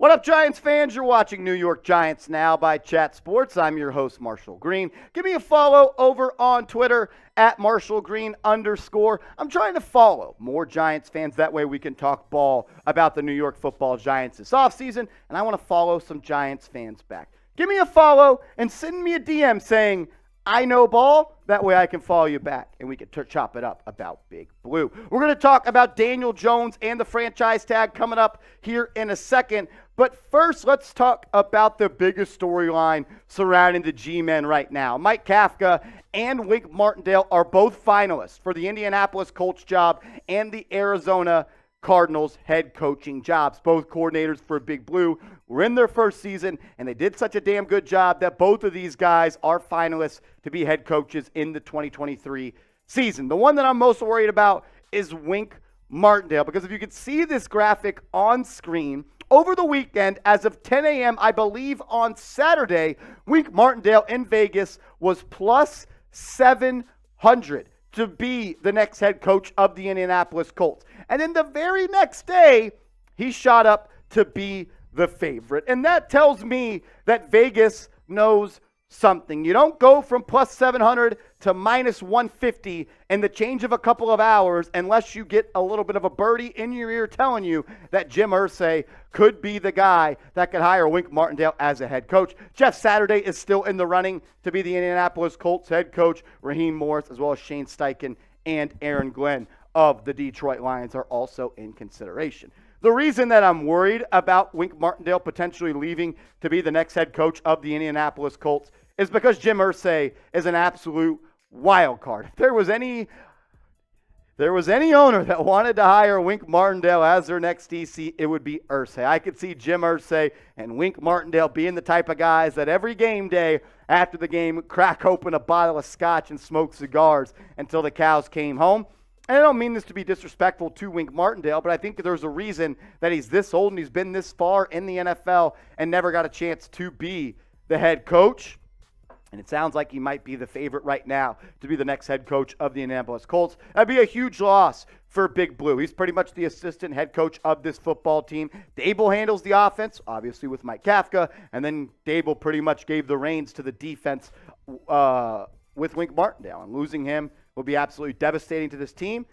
What up, Giants fans? You're watching New York Giants Now by Chat Sports. I'm your host, Marshall Green. Give me a follow over on Twitter at @MarshallGreen_. I'm trying to follow more Giants fans. That way we can talk ball about the New York football Giants this offseason, and I want to follow some Giants fans back. Give me a follow and send me a DM saying, I know ball. That way I can follow you back and we can chop it up about Big Blue. We're going to talk about Daniel Jones and the franchise tag coming up here in a second. But first, let's talk about the biggest storyline surrounding the G-men right now. Mike Kafka and Wink Martindale are both finalists for the Indianapolis Colts job and the Arizona Cardinals head coaching jobs. Both coordinators for Big Blue were in their first season, and they did such a damn good job that both of these guys are finalists to be head coaches in the 2023 season. The one that I'm most worried about is Wink Martindale, because if you could see this graphic on screen, over the weekend, as of 10 a.m., I believe on Saturday, Wink Martindale in Vegas was plus 700 to be the next head coach of the Indianapolis Colts. And then the very next day, he shot up to be the favorite. And that tells me that Vegas knows something. You don't go from plus 700 to minus 150 in the change of a couple of hours unless you get a little bit of a birdie in your ear telling you that Jim Irsay could be the guy that could hire Wink Martindale as a head coach. Jeff Saturday is still in the running to be the Indianapolis Colts head coach. Raheem Morris, as well as Shane Steichen and Aaron Glenn of the Detroit Lions, are also in consideration. The reason that I'm worried about Wink Martindale potentially leaving to be the next head coach of the Indianapolis Colts is because Jim Irsay is an absolute wild card. If there was any owner that wanted to hire Wink Martindale as their next DC, it would be Irsay. I could see Jim Irsay and Wink Martindale being the type of guys that every game day after the game crack open a bottle of scotch and smoke cigars until the cows came home. And I don't mean this to be disrespectful to Wink Martindale, but I think there's a reason that he's this old and he's been this far in the NFL and never got a chance to be the head coach. And it sounds like he might be the favorite right now to be the next head coach of the Indianapolis Colts. That'd be a huge loss for Big Blue. He's pretty much the assistant head coach of this football team. Dable handles the offense, obviously with Mike Kafka, and then Dable pretty much gave the reins to the defense with Wink Martindale. And losing him will be absolutely devastating to this team.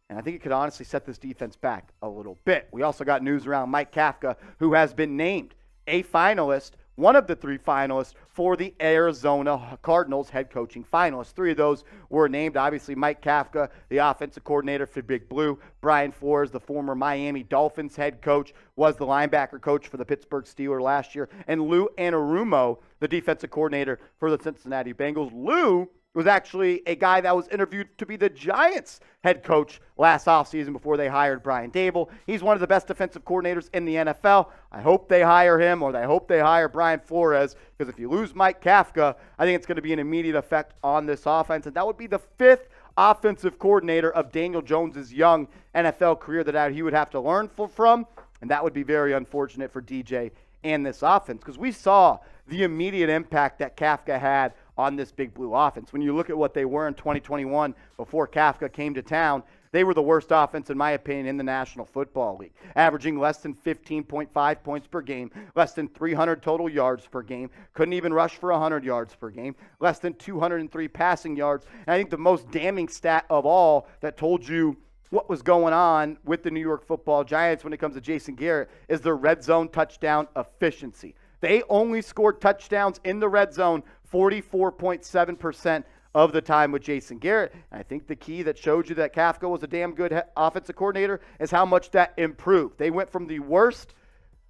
And I think it could honestly set this defense back a little bit. We also got news around Mike Kafka, who has been named a finalist, one of the three finalists for the Arizona Cardinals head coaching finalists. Three of those were named. Obviously, Mike Kafka, the offensive coordinator for Big Blue. Brian Flores, the former Miami Dolphins head coach, was the linebacker coach for the Pittsburgh Steelers last year. And Lou Anarumo, the defensive coordinator for the Cincinnati Bengals. Lou was actually a guy that was interviewed to be the Giants head coach last offseason before they hired Brian Dable. He's one of the best defensive coordinators in the NFL. I hope they hire him, or I hope they hire Brian Flores, because if you lose Mike Kafka, I think it's going to be an immediate effect on this offense. And that would be the fifth offensive coordinator of Daniel Jones' young NFL career that he would have to learn from. And that would be very unfortunate for DJ and this offense, because we saw the immediate impact that Kafka had on this Big Blue offense. When you look at what they were in 2021 before Kafka came to town, they were the worst offense, in my opinion, in the National Football League, averaging less than 15.5 points per game, less than 300 total yards per game, couldn't even rush for 100 yards per game, less than 203 passing yards. And I think the most damning stat of all that told you what was going on with the New York Football Giants when it comes to Jason Garrett is their red zone touchdown efficiency. They only scored touchdowns in the red zone 44.7% of the time with Jason Garrett. And I think the key that showed you that Kafka was a damn good offensive coordinator is how much that improved. They went from the worst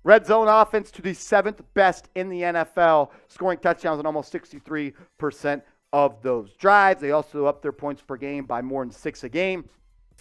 red zone offense to the seventh best in the NFL, scoring touchdowns in almost 63% of those drives. They also upped their points per game by more than 6 a game.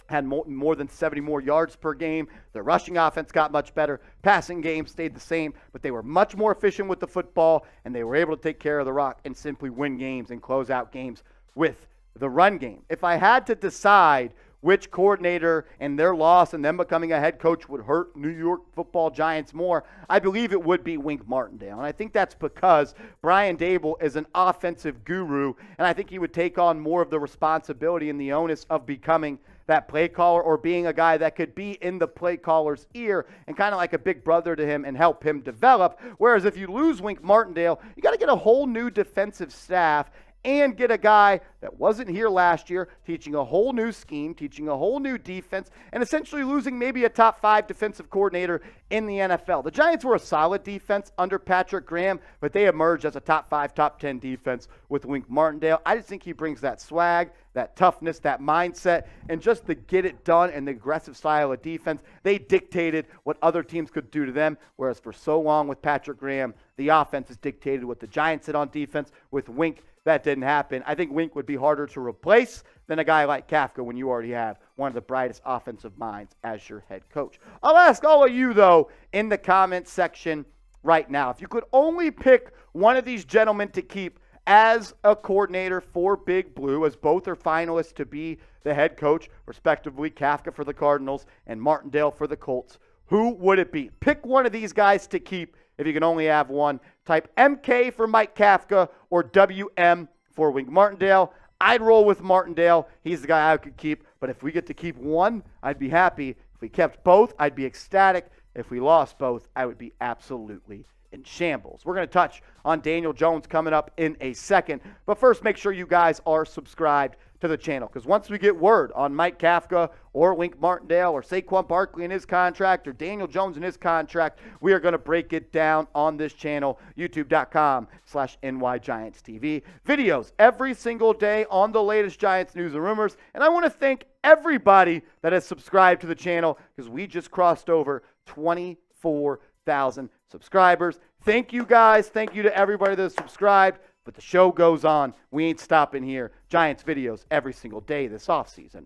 Had more than 70 more yards per game. Their rushing offense got much better. Passing game stayed the same, but they were much more efficient with the football, and they were able to take care of the rock and simply win games and close out games with the run game. If I had to decide which coordinator and their loss and them becoming a head coach would hurt New York Football Giants more, I believe it would be Wink Martindale. And I think that's because Brian Daboll is an offensive guru, and I think he would take on more of the responsibility and the onus of becoming that play caller or being a guy that could be in the play caller's ear and kind of like a big brother to him and help him develop. Whereas if you lose Wink Martindale, you got to get a whole new defensive staff and get a guy that wasn't here last year, teaching a whole new scheme, teaching a whole new defense, and essentially losing maybe a top 5 defensive coordinator in the NFL. The Giants were a solid defense under Patrick Graham, but they emerged as a top 5, top 10 defense with Wink Martindale. I just think he brings that swag, that toughness, that mindset, and just the get it done and the aggressive style of defense. They dictated what other teams could do to them, whereas for so long with Patrick Graham, the offense has dictated what the Giants did on defense. With Wink, that didn't happen. I think Wink would be harder to replace than a guy like Kafka when you already have one of the brightest offensive minds as your head coach. I'll ask all of you, though, in the comments section right now, if you could only pick one of these gentlemen to keep as a coordinator for Big Blue, as both are finalists to be the head coach, respectively, Kafka for the Cardinals and Martindale for the Colts, who would it be? Pick one of these guys to keep if you can only have one. Type MK for Mike Kafka or WM for Wink Martindale. I'd roll with Martindale. He's the guy I could keep. But if we get to keep one, I'd be happy. If we kept both, I'd be ecstatic. If we lost both, I would be absolutely in shambles. We're going to touch on Daniel Jones coming up in a second. But first, make sure you guys are subscribed to the channel, because once we get word on Mike Kafka or Wink Martindale or Saquon Barkley in his contract or Daniel Jones in his contract, we are going to break it down on this channel, youtube.com/NYGiantsTV. Videos every single day on the latest Giants news and rumors. And I want to thank everybody that has subscribed to the channel, because we just crossed over 24,000 subscribers. Thank you guys. Thank you to everybody that has subscribed. But the show goes on. We ain't stopping here. Giants videos every single day this offseason.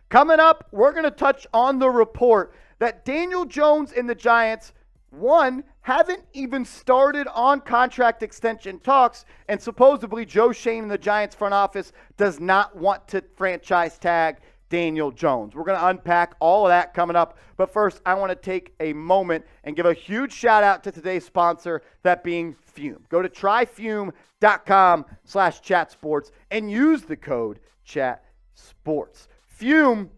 Coming up, we're going to touch on the report that Daniel Jones and the Giants, one, haven't even started on contract extension talks, and supposedly Joe Schoen in the Giants front office does not want to franchise tag Daniel Jones. We're going to unpack all of that coming up. But first, I want to take a moment and give a huge shout out to today's sponsor, that being Fume. Go to tryfume.com/chatsports and use the code CHATSPORTS. Fume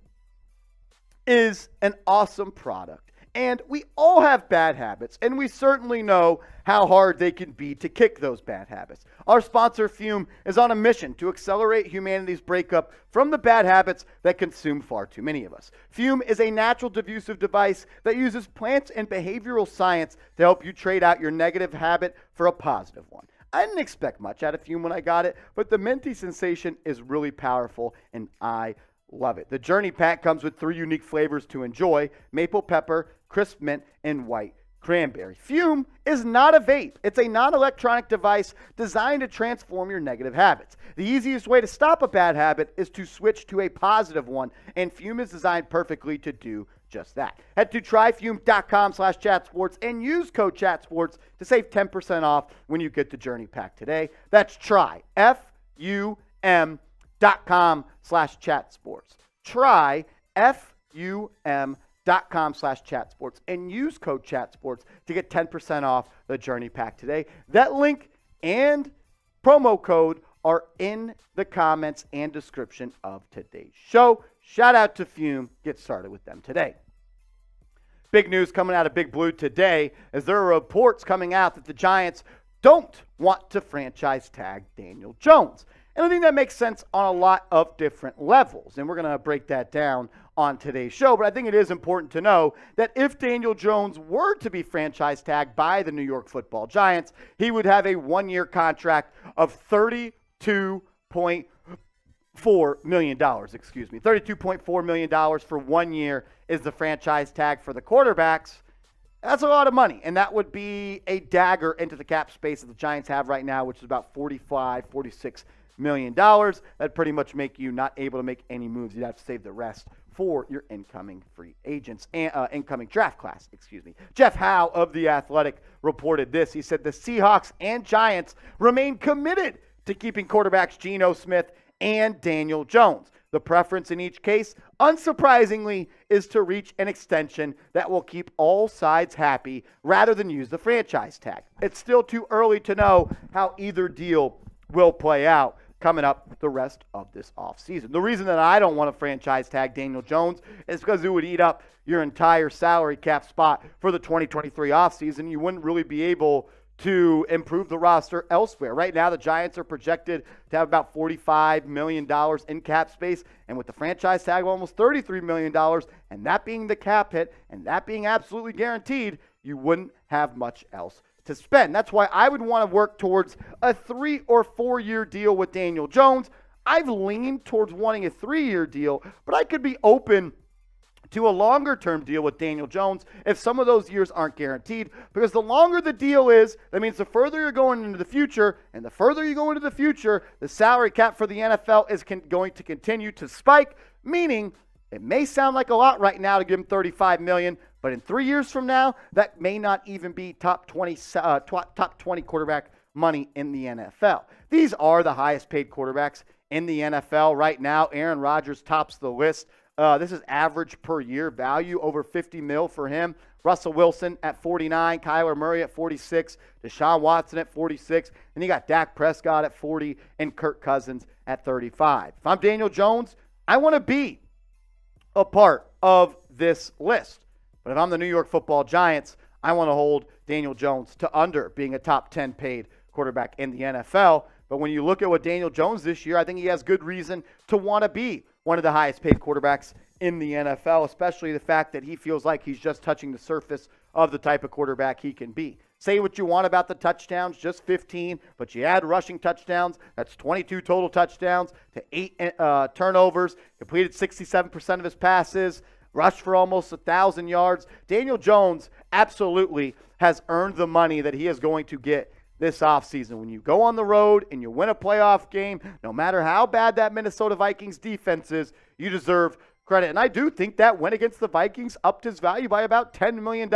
is an awesome product. And we all have bad habits, and we certainly know how hard they can be to kick those bad habits. Our sponsor, Fume, is on a mission to accelerate humanity's breakup from the bad habits that consume far too many of us. Fume is a natural diffusive device that uses plants and behavioral science to help you trade out your negative habit for a positive one. I didn't expect much out of Fume when I got it, but the minty sensation is really powerful, and I love it. The Journey Pack comes with 3 unique flavors to enjoy: maple pepper, crisp mint, and white cranberry. Fume is not a vape. It's a non-electronic device designed to transform your negative habits. The easiest way to stop a bad habit is to switch to a positive one, and Fume is designed perfectly to do just that. Head to tryfume.com/chatsports and use code CHATSPORTS to save 10% off when you get the Journey Pack today. That's FUM.com/chatsports. Try FUM.com/chatsports and use code CHATSPORTS to get 10% off the Journey Pack today. That link and promo code are in the comments and description of today's show. Shout out to Fume. Get started with them today. Big news coming out of Big Blue today, as there are reports coming out that the Giants don't want to franchise tag Daniel Jones. And I think that makes sense on a lot of different levels. And we're going to break that down on today's show. But I think it is important to know that if Daniel Jones were to be franchise tagged by the New York Football Giants, he would have a 1-year contract of $32.4 million. $32.4 million for 1 year is the franchise tag for the quarterbacks. That's a lot of money, and that would be a dagger into the cap space that the Giants have right now, which is about $46 million. That'd pretty much make you not able to make any moves. You'd have to save the rest for your incoming free agents and incoming draft class, Jeff Howe of The Athletic reported this. He said the Seahawks and Giants remain committed to keeping quarterbacks Geno Smith and Daniel Jones. The preference in each case, unsurprisingly, is to reach an extension that will keep all sides happy rather than use the franchise tag. It's still too early to know how either deal will play out coming up the rest of this offseason. The reason that I don't want to franchise tag Daniel Jones is because it would eat up your entire salary cap spot for the 2023 offseason. You wouldn't really be able to improve the roster elsewhere. Right now, the Giants are projected to have about $45 million in cap space, and with the franchise tag of almost $33 million, and that being the cap hit, and that being absolutely guaranteed, you wouldn't have much else to spend. That's why I would want to work towards a 3 or 4 year deal with Daniel Jones. I've leaned towards wanting a 3-year deal, but I could be open to a longer-term deal with Daniel Jones if some of those years aren't guaranteed, because the longer the deal is, that means the further you're going into the future, and the further you go into the future, the salary cap for the NFL is going to continue to spike, meaning it may sound like a lot right now to give him $35 million, but in 3 years from now, that may not even be top 20 quarterback money in the NFL. These are the highest paid quarterbacks in the NFL right now. Aaron Rodgers tops the list. This is average per year value, over $50 million for him. Russell Wilson at 49, Kyler Murray at 46, Deshaun Watson at 46, and you got Dak Prescott at 40 and Kirk Cousins at 35. If I'm Daniel Jones, I want to be a part of this list. But if I'm the New York Football Giants, I want to hold Daniel Jones to under being a top 10 paid quarterback in the NFL. But when you look at what Daniel Jones this year, I think he has good reason to want to be one of the highest paid quarterbacks in the NFL, especially the fact that he feels like he's just touching the surface of the type of quarterback he can be. Say what you want about the touchdowns, just 15, but you add rushing touchdowns, that's 22 total touchdowns to 8 turnovers, completed 67% of his passes, rushed for almost 1,000 yards. Daniel Jones absolutely has earned the money that he is going to get this offseason. When you go on the road and you win a playoff game, no matter how bad that Minnesota Vikings defense is, you deserve credit. And I do think that win against the Vikings upped his value by about $10 million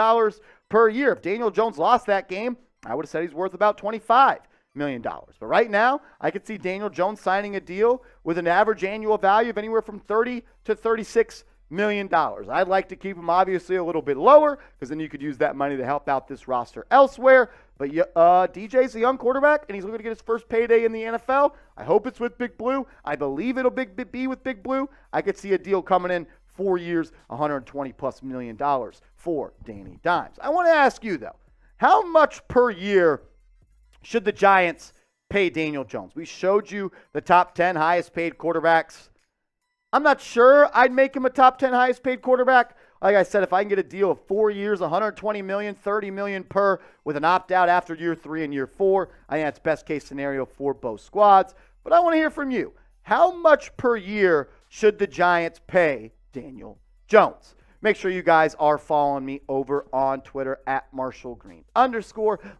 per year. If Daniel Jones lost that game, I would have said he's worth about $25 million. But right now, I could see Daniel Jones signing a deal with an average annual value of anywhere from $30 to $36 million. I'd like to keep him obviously a little bit lower, because then you could use that money to help out this roster elsewhere. But DJ's a young quarterback, and he's looking to get his first payday in the NFL. I hope it's with Big Blue. I believe it'll be with Big Blue. I could see a deal coming in 4 years, $120+ million for Danny Dimes. I want to ask you, though, how much per year should the Giants pay Daniel Jones? We showed you the top 10 highest paid quarterbacks. I'm not sure I'd make him a top 10 highest paid quarterback. Like I said, if I can get a deal of 4 years, $120 million, $30 million per, with an opt-out after year 3 and year 4, I think that's best case scenario for both squads. But I want to hear from you. How much per year should the Giants pay Daniel Jones? Make sure you guys are following me over on Twitter at @MarshallGreen_.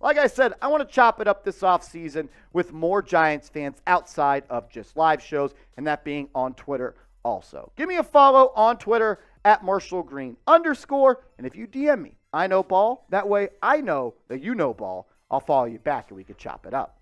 Like I said, I want to chop it up this offseason with more Giants fans outside of just live shows, and that being on Twitter also. Give me a follow on Twitter at @MarshallGreen_. And if you DM me, I know ball. That way I know that you know ball. I'll follow you back and we can chop it up.